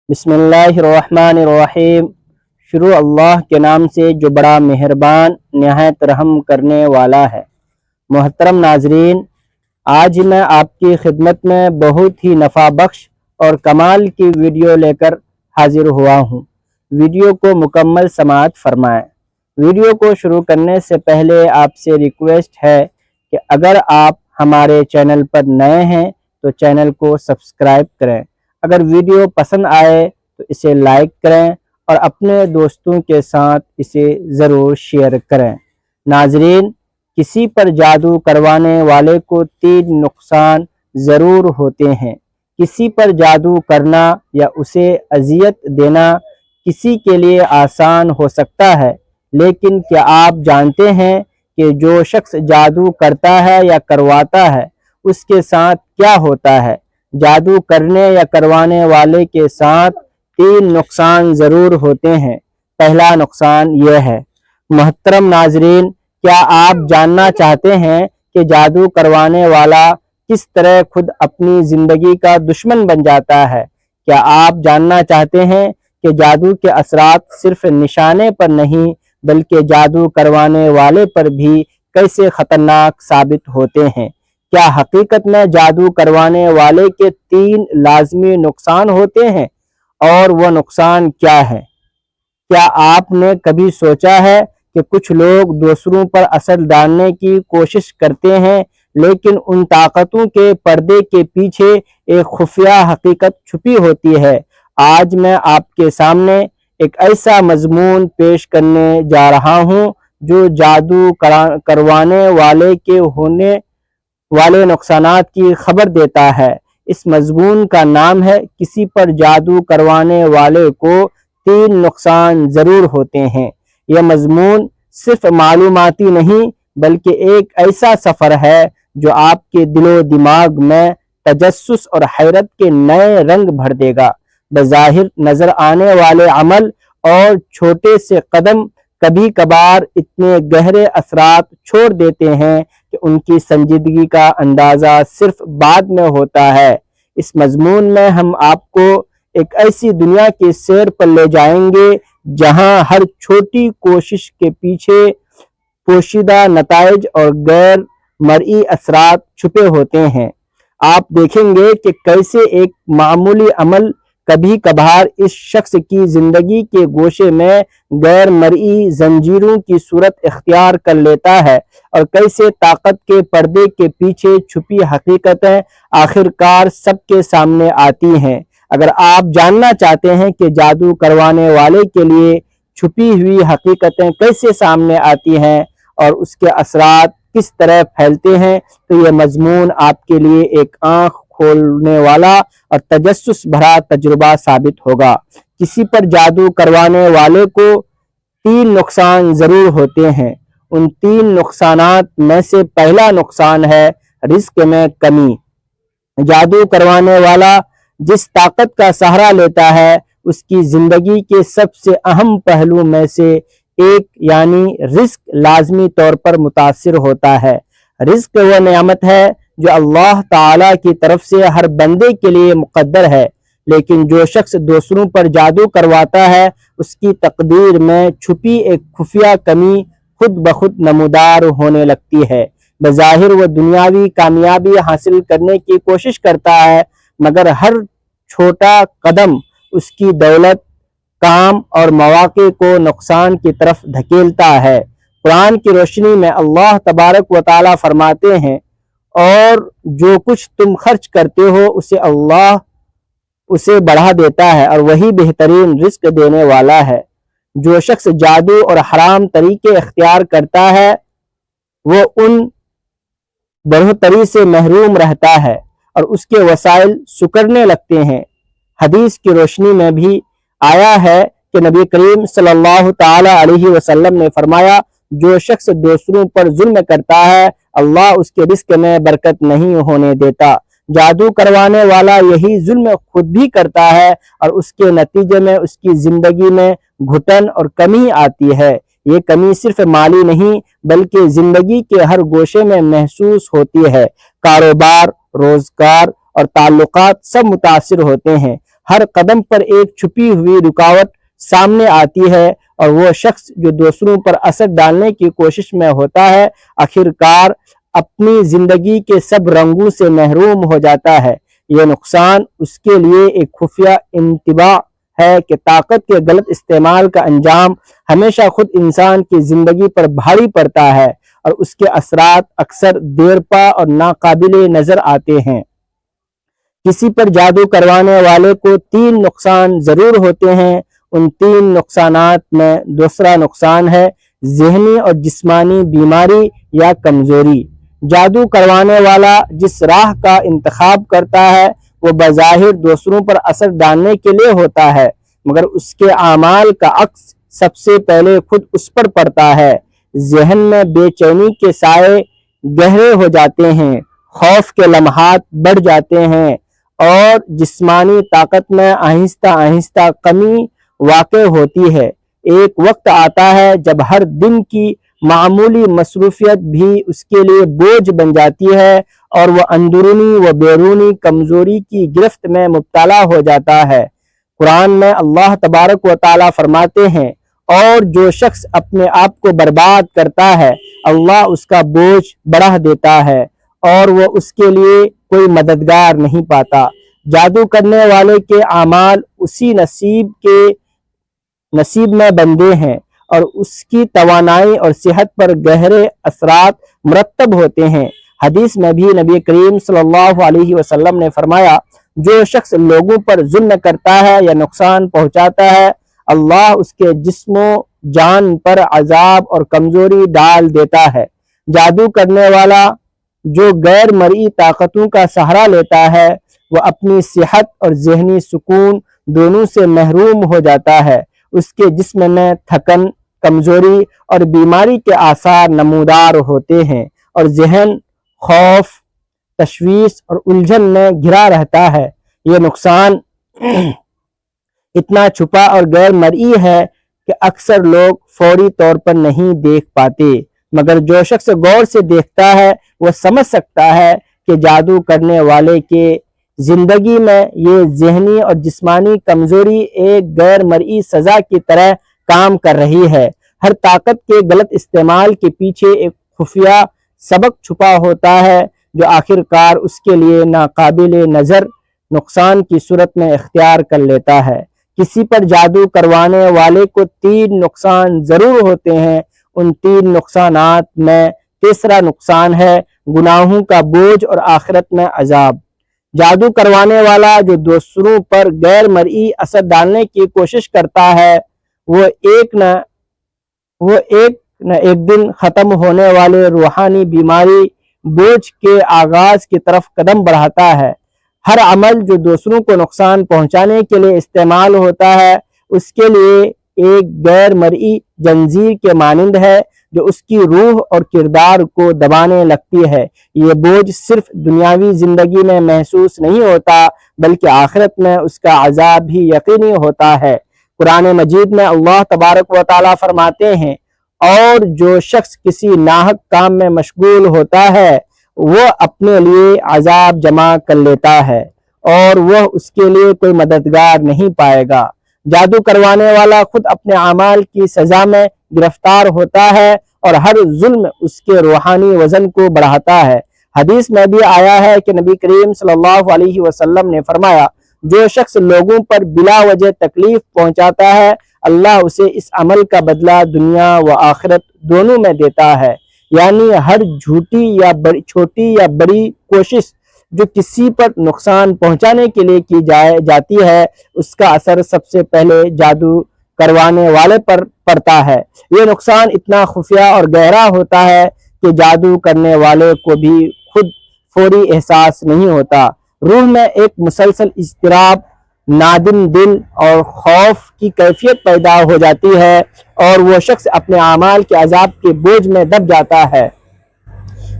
بسم اللہ الرحمن الرحیم۔ شروع اللہ کے نام سے جو بڑا مہربان نہایت رحم کرنے والا ہے۔ محترم ناظرین، آج میں آپ کی خدمت میں بہت ہی نفع بخش اور کمال کی ویڈیو لے کر حاضر ہوا ہوں۔ ویڈیو کو مکمل سماعت فرمائیں۔ ویڈیو کو شروع کرنے سے پہلے آپ سے ریکویسٹ ہے کہ اگر آپ ہمارے چینل پر نئے ہیں تو چینل کو سبسکرائب کریں۔ اگر ویڈیو پسند آئے تو اسے لائک کریں اور اپنے دوستوں کے ساتھ اسے ضرور شیئر کریں۔ ناظرین، کسی پر جادو کروانے والے کو 3 نقصان ضرور ہوتے ہیں۔ کسی پر جادو کرنا یا اسے اذیت دینا کسی کے لیے آسان ہو سکتا ہے، لیکن کیا آپ جانتے ہیں کہ جو شخص جادو کرتا ہے یا کرواتا ہے اس کے ساتھ کیا ہوتا ہے؟ جادو کرنے یا کروانے والے کے ساتھ 3 نقصان ضرور ہوتے ہیں۔ پہلا نقصان یہ ہے۔ محترم ناظرین، کیا آپ جاننا چاہتے ہیں کہ جادو کروانے والا کس طرح خود اپنی زندگی کا دشمن بن جاتا ہے؟ کیا آپ جاننا چاہتے ہیں کہ جادو کے اثرات صرف نشانے پر نہیں بلکہ جادو کروانے والے پر بھی کیسے خطرناک ثابت ہوتے ہیں؟ کیا حقیقت میں جادو کروانے والے کے 3 لازمی نقصان ہوتے ہیں؟ اور وہ نقصان کیا ہے؟ کیا آپ نے کبھی سوچا ہے کہ کچھ لوگ دوسروں پر اثر ڈالنے کی کوشش کرتے ہیں، لیکن ان طاقتوں کے پردے کے پیچھے ایک خفیہ حقیقت چھپی ہوتی ہے؟ آج میں آپ کے سامنے ایک ایسا مضمون پیش کرنے جا رہا ہوں جو جادو کروانے والے کے ہونے والے نقصانات کی خبر دیتا ہے۔ اس مضمون کا نام ہے کسی پر جادو کروانے والے کو 3 نقصان ضرور ہوتے ہیں۔ یہ مضمون صرف معلوماتی نہیں بلکہ ایک ایسا سفر ہے جو آپ کے دل و دماغ میں تجسس اور حیرت کے نئے رنگ بھر دے گا۔ بظاہر نظر آنے والے عمل اور چھوٹے سے قدم کبھی کبھار اتنے گہرے اثرات چھوڑ دیتے ہیں کہ ان کی سنجیدگی کا اندازہ صرف بعد میں ہوتا ہے۔ اس مضمون میں ہم آپ کو ایک ایسی دنیا کی سیر پر لے جائیں گے جہاں ہر چھوٹی کوشش کے پیچھے پوشیدہ نتائج اور غیر مرئی اثرات چھپے ہوتے ہیں۔ آپ دیکھیں گے کہ کیسے ایک معمولی عمل کبھی کبھار اس شخص کی زندگی کے گوشے میں غیر مرئی زنجیروں کی صورت اختیار کر لیتا ہے، اور کیسے طاقت کے پردے کے پیچھے چھپی حقیقتیں آخرکار سب کے سامنے آتی ہیں۔ اگر آپ جاننا چاہتے ہیں کہ جادو کروانے والے کے لیے چھپی ہوئی حقیقتیں کیسے سامنے آتی ہیں اور اس کے اثرات کس طرح پھیلتے ہیں، تو یہ مضمون آپ کے لیے ایک آنکھ کھولنے والا اور تجسس بھرا تجربہ ثابت ہوگا۔ کسی پر جادو کروانے والے کو 3 نقصان ضرور ہوتے ہیں۔ ان 3 نقصانات میں سے پہلا نقصان ہے رزق میں کمی۔ جادو کروانے والا جس طاقت کا سہارا لیتا ہے اس کی زندگی کے سب سے اہم پہلو میں سے ایک یعنی رزق لازمی طور پر متاثر ہوتا ہے۔ رزق وہ نعمت ہے جو اللہ تعالیٰ کی طرف سے ہر بندے کے لیے مقدر ہے، لیکن جو شخص دوسروں پر جادو کرواتا ہے اس کی تقدیر میں چھپی ایک خفیہ کمی خود بخود نمودار ہونے لگتی ہے۔ بظاہر وہ دنیاوی کامیابی حاصل کرنے کی کوشش کرتا ہے، مگر ہر چھوٹا قدم اس کی دولت، کام اور مواقع کو نقصان کی طرف دھکیلتا ہے۔ قرآن کی روشنی میں اللہ تبارک و تعالیٰ فرماتے ہیں، اور جو کچھ تم خرچ کرتے ہو اسے اللہ اسے بڑھا دیتا ہے اور وہی بہترین رزق دینے والا ہے۔ جو شخص جادو اور حرام طریقے اختیار کرتا ہے وہ ان بڑھوتری سے محروم رہتا ہے اور اس کے وسائل سکڑنے لگتے ہیں۔ حدیث کی روشنی میں بھی آیا ہے کہ نبی کریم صلی اللہ تعالی علیہ وسلم نے فرمایا، جو شخص دوسروں پر ظلم کرتا ہے اللہ اس کے رزق میں برکت نہیں ہونے دیتا۔ جادو کروانے والا یہی ظلم خود بھی کرتا ہے اور اس کے نتیجے میں اس کی زندگی میں گھٹن اور کمی آتی ہے۔ یہ کمی صرف مالی نہیں بلکہ زندگی کے ہر گوشے میں محسوس ہوتی ہے۔ کاروبار، روزگار اور تعلقات سب متاثر ہوتے ہیں۔ ہر قدم پر ایک چھپی ہوئی رکاوٹ سامنے آتی ہے، اور وہ شخص جو دوسروں پر اثر ڈالنے کی کوشش میں ہوتا ہے آخرکار اپنی زندگی کے سب رنگوں سے محروم ہو جاتا ہے۔ یہ نقصان اس کے لیے ایک خفیہ انتباہ ہے کہ طاقت کے غلط استعمال کا انجام ہمیشہ خود انسان کی زندگی پر بھاری پڑتا ہے، اور اس کے اثرات اکثر دیرپا اور ناقابل نظر آتے ہیں۔ کسی پر جادو کروانے والے کو 3 نقصان ضرور ہوتے ہیں۔ ان 3 نقصانات میں دوسرا نقصان ہے ذہنی اور جسمانی بیماری یا کمزوری۔ جادو کروانے والا جس راہ کا انتخاب کرتا ہے وہ بظاہر دوسروں پر اثر ڈالنے کے لیے ہوتا ہے، مگر اس کے اعمال کا عکس سب سے پہلے خود اس پر پڑتا ہے۔ ذہن میں بے چینی کے سائے گہرے ہو جاتے ہیں، خوف کے لمحات بڑھ جاتے ہیں، اور جسمانی طاقت میں آہستہ آہستہ کمی واقع ہوتی ہے۔ ایک وقت آتا ہے جب ہر دن کی معمولی مصروفیت بھی اس کے لیے بوجھ بن جاتی ہے، اور وہ اندرونی و بیرونی کمزوری کی گرفت میں مبتلا ہو جاتا ہے۔ قرآن میں اللہ تبارک و تعالیٰ فرماتے ہیں، اور جو شخص اپنے آپ کو برباد کرتا ہے اللہ اس کا بوجھ بڑھا دیتا ہے، اور وہ اس کے لیے کوئی مددگار نہیں پاتا۔ جادو کرنے والے کے اعمال اسی نصیب میں بندے ہیں، اور اس کی توانائی اور صحت پر گہرے اثرات مرتب ہوتے ہیں۔ حدیث میں بھی نبی کریم صلی اللہ علیہ وسلم نے فرمایا، جو شخص لوگوں پر ظلم کرتا ہے یا نقصان پہنچاتا ہے اللہ اس کے جسم و جان پر عذاب اور کمزوری ڈال دیتا ہے۔ جادو کرنے والا جو غیر مرئی طاقتوں کا سہارا لیتا ہے وہ اپنی صحت اور ذہنی سکون دونوں سے محروم ہو جاتا ہے۔ اس کے جسم میں تھکن، کمزوری اور بیماری کے آثار نمودار ہوتے ہیں، اور ذہن خوف، تشویش اور الجھن میں گھرا رہتا ہے۔ یہ نقصان اتنا چھپا اور غیر مرئی ہے کہ اکثر لوگ فوری طور پر نہیں دیکھ پاتے، مگر جو شخص غور سے دیکھتا ہے وہ سمجھ سکتا ہے کہ جادو کرنے والے کے زندگی میں یہ ذہنی اور جسمانی کمزوری ایک غیر مرئی سزا کی طرح کام کر رہی ہے۔ ہر طاقت کے غلط استعمال کے پیچھے ایک خفیہ سبق چھپا ہوتا ہے جو آخرکار اس کے لیے ناقابل نظر نقصان کی صورت میں اختیار کر لیتا ہے۔ کسی پر جادو کروانے والے کو 3 نقصان ضرور ہوتے ہیں۔ ان 3 نقصانات میں تیسرا نقصان ہے گناہوں کا بوجھ اور آخرت میں عذاب۔ جادو کروانے والا جو دوسروں پر غیر مرئی اثر ڈالنے کی کوشش کرتا ہے وہ ایک نہ ایک دن ختم ہونے والے روحانی بیماری بوجھ کے آغاز کی طرف قدم بڑھاتا ہے۔ ہر عمل جو دوسروں کو نقصان پہنچانے کے لیے استعمال ہوتا ہے اس کے لیے ایک غیر مرئی زنجیر کے مانند ہے جو اس کی روح اور کردار کو دبانے لگتی ہے۔ یہ بوجھ صرف دنیاوی زندگی میں محسوس نہیں ہوتا بلکہ آخرت میں اس کا عذاب بھی یقینی ہوتا ہے۔ قرآن مجید میں اللہ تبارک و تعالیٰ فرماتے ہیں، اور جو شخص کسی ناحق کام میں مشغول ہوتا ہے وہ اپنے لیے عذاب جمع کر لیتا ہے، اور وہ اس کے لیے کوئی مددگار نہیں پائے گا۔ جادو کروانے والا خود اپنے اعمال کی سزا میں گرفتار ہوتا ہے، اور ہر ظلم اس کے روحانی وزن کو بڑھاتا ہے۔ حدیث میں بھی آیا ہے کہ نبی کریم صلی اللہ علیہ وسلم نے فرمایا، جو شخص لوگوں پر بلا وجہ تکلیف پہنچاتا ہے اللہ اسے اس عمل کا بدلہ دنیا و آخرت دونوں میں دیتا ہے۔ یعنی ہر چھوٹی یا بڑی کوشش جو کسی پر نقصان پہنچانے کے لیے کی جاتی ہے اس کا اثر سب سے پہلے جادو کروانے والے پر پڑتا ہے۔ یہ نقصان اتنا خفیہ اور گہرا ہوتا ہے کہ جادو کرنے والے کو بھی خود فوری احساس نہیں ہوتا۔ روح میں ایک مسلسل اضطراب، نادم دل اور خوف کی کیفیت پیدا ہو جاتی ہے، اور وہ شخص اپنے اعمال کے عذاب کے بوجھ میں دب جاتا ہے۔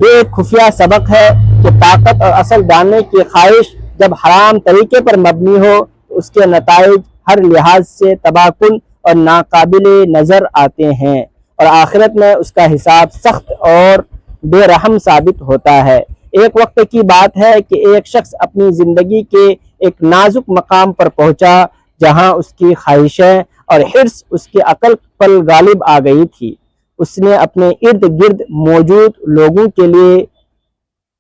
یہ ایک خفیہ سبق ہے کہ طاقت اور اثر ڈالنے کی خواہش جب حرام طریقے پر مبنی ہو تو اس کے نتائج ہر لحاظ سے تباہ کن اور ناقابل نظر آتے ہیں، اور آخرت میں اس کا حساب سخت اور بے رحم ثابت ہوتا ہے۔ ایک وقت کی بات ہے کہ ایک شخص اپنی زندگی کے ایک نازک مقام پر پہنچا جہاں اس کی خواہشیں اور حرص اس کی عقل پر غالب آ گئی تھی۔ اس نے اپنے ارد گرد موجود لوگوں کے لیے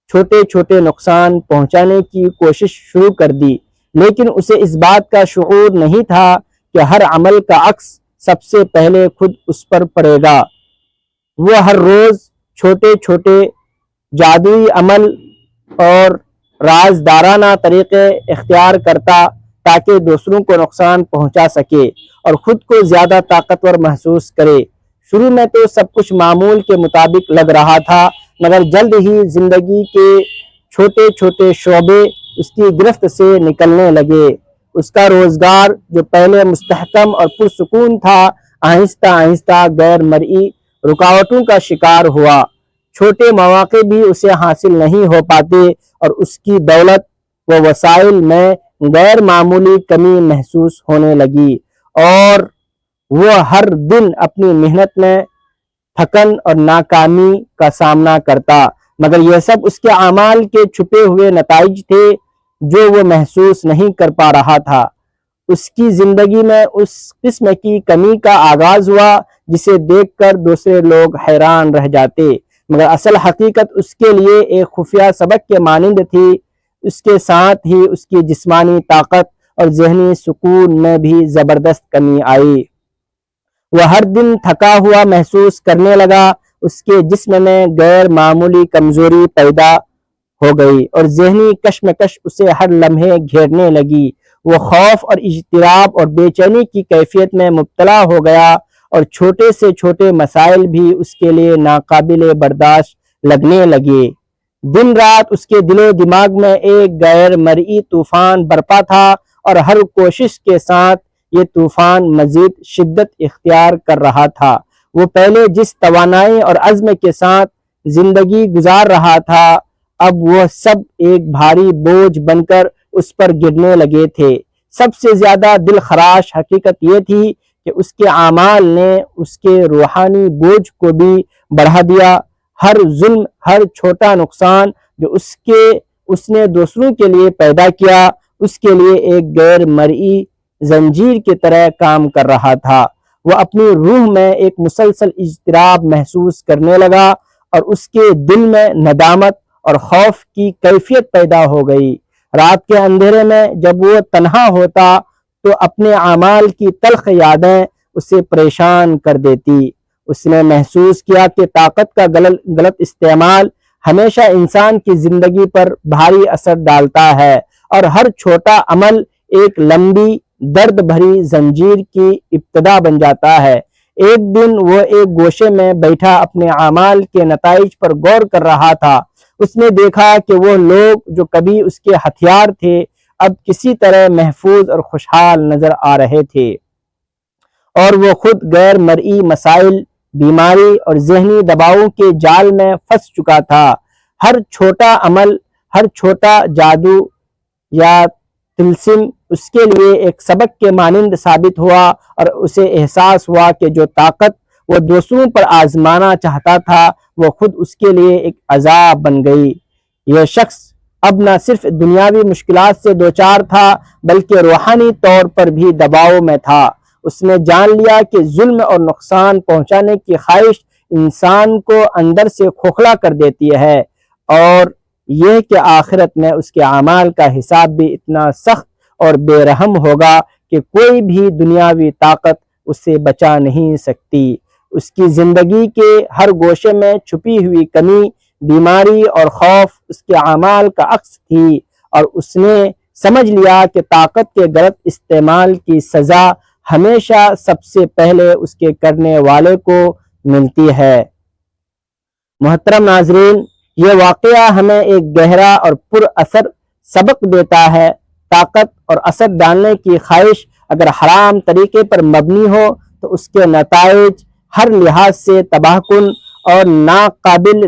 چھوٹے چھوٹے نقصان پہنچانے کی کوشش شروع کر دی، لیکن اسے اس بات کا شعور نہیں تھا کہ ہر عمل کا عکس سب سے پہلے خود اس پر پڑے گا۔ وہ ہر روز چھوٹے چھوٹے جادوئی عمل اور رازدارانہ طریقے اختیار کرتا تاکہ دوسروں کو نقصان پہنچا سکے اور خود کو زیادہ طاقتور محسوس کرے۔ شروع میں تو سب کچھ معمول کے مطابق لگ رہا تھا، مگر جلد ہی زندگی کے چھوٹے چھوٹے شعبے اس کی گرفت سے نکلنے لگے۔ اس کا روزگار جو پہلے مستحکم اور پرسکون تھا، آہستہ آہستہ غیر مرئی رکاوٹوں کا شکار ہوا۔ چھوٹے مواقع بھی اسے حاصل نہیں ہو پاتے اور اس کی دولت و وسائل میں غیر معمولی کمی محسوس ہونے لگی، اور وہ ہر دن اپنی محنت میں تھکن اور ناکامی کا سامنا کرتا، مگر یہ سب اس کے اعمال کے چھپے ہوئے نتائج تھے جو وہ محسوس نہیں کر پا رہا تھا۔ اس کی زندگی میں اس قسم کی کمی کا آغاز ہوا جسے دیکھ کر دوسرے لوگ حیران رہ جاتے، مگر اصل حقیقت اس کے لیے ایک خفیہ سبق کے مانند تھی۔ اس کے ساتھ ہی اس کی جسمانی طاقت اور ذہنی سکون میں بھی زبردست کمی آئی۔ وہ ہر دن تھکا ہوا محسوس کرنے لگا، اس کے جسم میں غیر معمولی کمزوری پیدا ہو گئی اور ذہنی کشمکش اسے ہر لمحے گھیرنے لگی۔ وہ خوف اور اضطراب اور بے چینی کی کیفیت میں مبتلا ہو گیا اور چھوٹے سے چھوٹے مسائل بھی اس کے لیے ناقابل برداشت لگنے لگے۔ دن رات اس کے دل و دماغ میں ایک غیر مرئی طوفان برپا تھا، اور ہر کوشش کے ساتھ یہ طوفان مزید شدت اختیار کر رہا تھا۔ وہ پہلے جس توانائی اور عزم کے ساتھ زندگی گزار رہا تھا، اب وہ سب ایک بھاری بوجھ بن کر اس پر گرنے لگے تھے۔ سب سے زیادہ دل خراش حقیقت یہ تھی کہ اس کے اعمال نے اس کے روحانی بوجھ کو بھی بڑھا دیا۔ ہر ظلم، ہر چھوٹا نقصان جو اس نے دوسروں کے لیے پیدا کیا، اس کے لیے ایک غیر مرئی زنجیر کی طرح کام کر رہا تھا۔ وہ اپنی روح میں ایک مسلسل اضطراب محسوس کرنے لگا اور اس کے دل میں ندامت اور خوف کی کیفیت پیدا ہو گئی۔ رات کے اندھیرے میں جب وہ تنہا ہوتا تو اپنے اعمال کی تلخ یادیں اسے پریشان کر دیتی۔ اس نے محسوس کیا کہ طاقت کا غلط استعمال ہمیشہ انسان کی زندگی پر بھاری اثر ڈالتا ہے، اور ہر چھوٹا عمل ایک لمبی درد بھری زنجیر کی ابتدا بن جاتا ہے۔ ایک دن وہ ایک گوشے میں بیٹھا اپنے اعمال کے نتائج پر غور کر رہا تھا۔ اس نے دیکھا کہ وہ لوگ جو کبھی اس کے ہتھیار تھے، اب کسی طرح محفوظ اور خوشحال نظر آ رہے تھے، اور وہ خود غیر مرئی مسائل، بیماری اور ذہنی دباؤں کے جال میں پھنس چکا تھا۔ ہر چھوٹا عمل، ہر چھوٹا جادو یا طلسم اس کے لیے ایک سبق کے مانند ثابت ہوا، اور اسے احساس ہوا کہ جو طاقت وہ دوسروں پر آزمانا چاہتا تھا، وہ خود اس کے لیے ایک عذاب بن گئی۔ یہ شخص اب نہ صرف دنیاوی مشکلات سے دوچار تھا، بلکہ روحانی طور پر بھی دباؤ میں تھا۔ اس نے جان لیا کہ ظلم اور نقصان پہنچانے کی خواہش انسان کو اندر سے کھوکھلا کر دیتی ہے، اور یہ کہ آخرت میں اس کے اعمال کا حساب بھی اتنا سخت اور بے رحم ہوگا کہ کوئی بھی دنیاوی طاقت اسے بچا نہیں سکتی۔ اس کی زندگی کے ہر گوشے میں چھپی ہوئی کمی، بیماری اور خوف اس کے اعمال کا عکس تھی، اور اس نے سمجھ لیا کہ طاقت کے غلط استعمال کی سزا ہمیشہ سب سے پہلے اس کے کرنے والے کو ملتی ہے۔ محترم ناظرین، یہ واقعہ ہمیں ایک گہرا اور پر اثر سبق دیتا ہے۔ طاقت اور اثر ڈالنے کی خواہش اگر حرام طریقے پر مبنی ہو تو اس کے نتائج ہر لحاظ سے تباہ کن اور ناقابل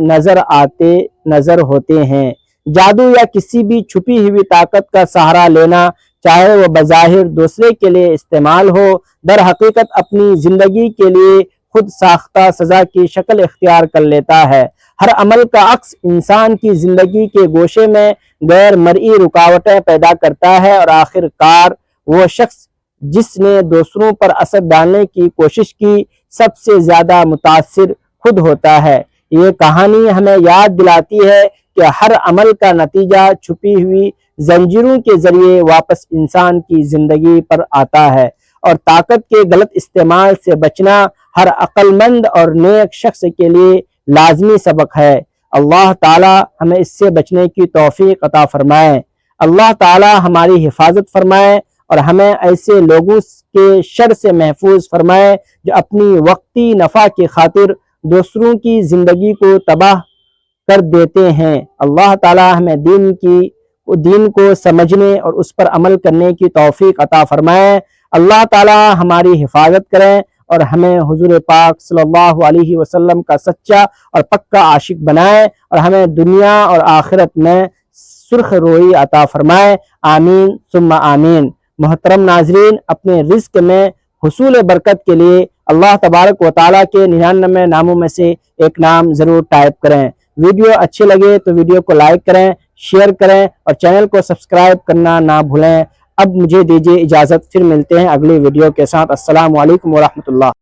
نظر ہوتے ہیں۔ جادو یا کسی بھی چھپی ہوئی طاقت کا سہارا لینا، چاہے وہ بظاہر دوسرے کے لیے استعمال ہو، در حقیقت اپنی زندگی کے لیے خود ساختہ سزا کی شکل اختیار کر لیتا ہے۔ ہر عمل کا عکس انسان کی زندگی کے گوشے میں غیر مرئی رکاوٹیں پیدا کرتا ہے، اور آخر کار وہ شخص جس نے دوسروں پر اثر ڈالنے کی کوشش کی سب سے زیادہ متاثر خود ہوتا ہے۔ یہ کہانی ہمیں یاد دلاتی ہے کہ ہر عمل کا نتیجہ چھپی ہوئی زنجیروں کے ذریعے واپس انسان کی زندگی پر آتا ہے، اور طاقت کے غلط استعمال سے بچنا ہر عقل مند اور نیک شخص کے لیے لازمی سبق ہے۔ اللہ تعالی ہمیں اس سے بچنے کی توفیق عطا فرمائے۔ اللہ تعالی ہماری حفاظت فرمائے اور ہمیں ایسے لوگوں کے شر سے محفوظ فرمائے جو اپنی وقتی نفع کی خاطر دوسروں کی زندگی کو تباہ کر دیتے ہیں۔ اللہ تعالی ہمیں دین کو سمجھنے اور اس پر عمل کرنے کی توفیق عطا فرمائے۔ اللہ تعالی ہماری حفاظت کریں اور ہمیں حضور پاک صلی اللہ علیہ وسلم کا سچا اور پکا عاشق بنائے، اور ہمیں دنیا اور آخرت میں سرخ روئی عطا فرمائے۔ آمین ثم آمین۔ محترم ناظرین، اپنے رزق میں حصول برکت کے لیے اللہ تبارک و تعالیٰ کے 99 ناموں میں سے ایک نام ضرور ٹائپ کریں۔ ویڈیو اچھے لگے تو ویڈیو کو لائک کریں، شیئر کریں اور چینل کو سبسکرائب کرنا نہ بھولیں۔ اب مجھے دیجیے اجازت، پھر ملتے ہیں اگلی ویڈیو کے ساتھ۔ السلام علیکم ورحمۃ اللہ۔